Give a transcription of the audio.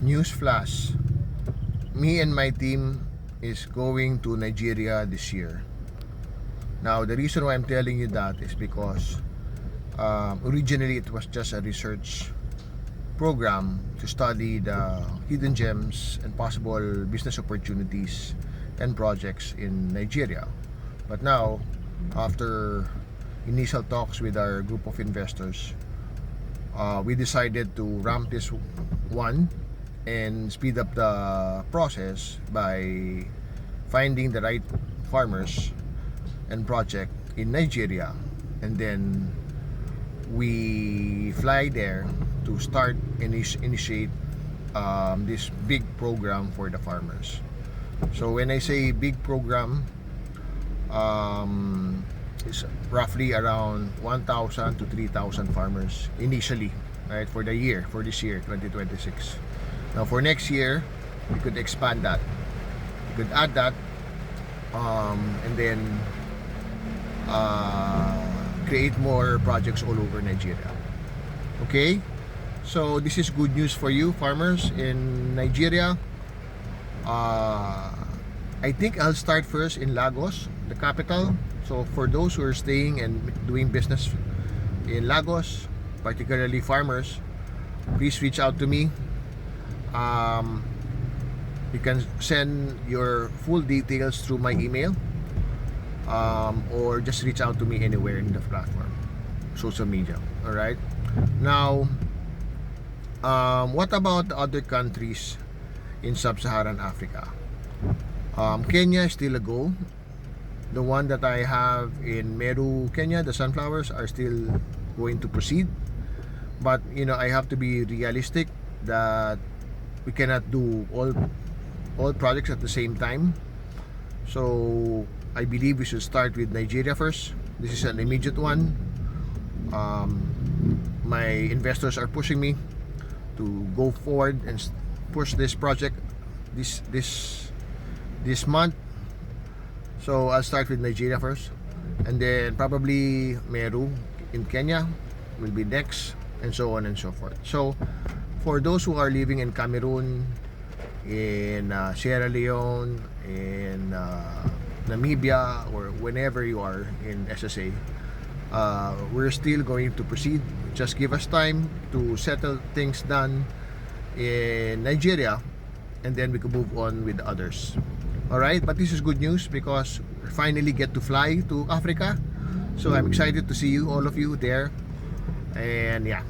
news flash. Me and my team is going to Nigeria this year. Now, the reason why I'm telling you that is because originally it was just a research program to study the hidden gems and possible business opportunities and projects in Nigeria. But now, after initial talks with our group of investors, we decided to ramp this one and speed up the process by finding the right farmers and project in Nigeria, and then we fly there to start initiate this big program for the farmers. So when I say big program, it's roughly around 1,000 to 3,000 farmers initially, right, for this year 2026. Now for next year, we could expand that, we could add that, and then create more projects all over Nigeria. Okay, so this is good news for you farmers in Nigeria. I think I'll start first in Lagos, the capital. So for those who are staying and doing business in Lagos, particularly farmers, please reach out to me. You can send your full details through my email, or just reach out to me anywhere in the platform, social media. All right. Now, what about the other countries in sub-Saharan Africa? Kenya is still a go. The one that I have in Meru, Kenya, the sunflowers are still going to proceed. But I have to be realistic that we cannot do all projects at the same time. So I believe we should start with Nigeria first. This is an immediate one. My investors are pushing me to go forward and push this project this month. So I'll start with Nigeria first, and then probably Meru in Kenya will be next, and so on and so forth. So for those who are living in Cameroon, in Sierra Leone, in Namibia, or whenever you are in SSA, we're still going to proceed. Just give us time to settle things done in Nigeria, and then we can move on with the others. Alright, but this is good news because we finally get to fly to Africa. So I'm excited to see you, all of you there. And yeah,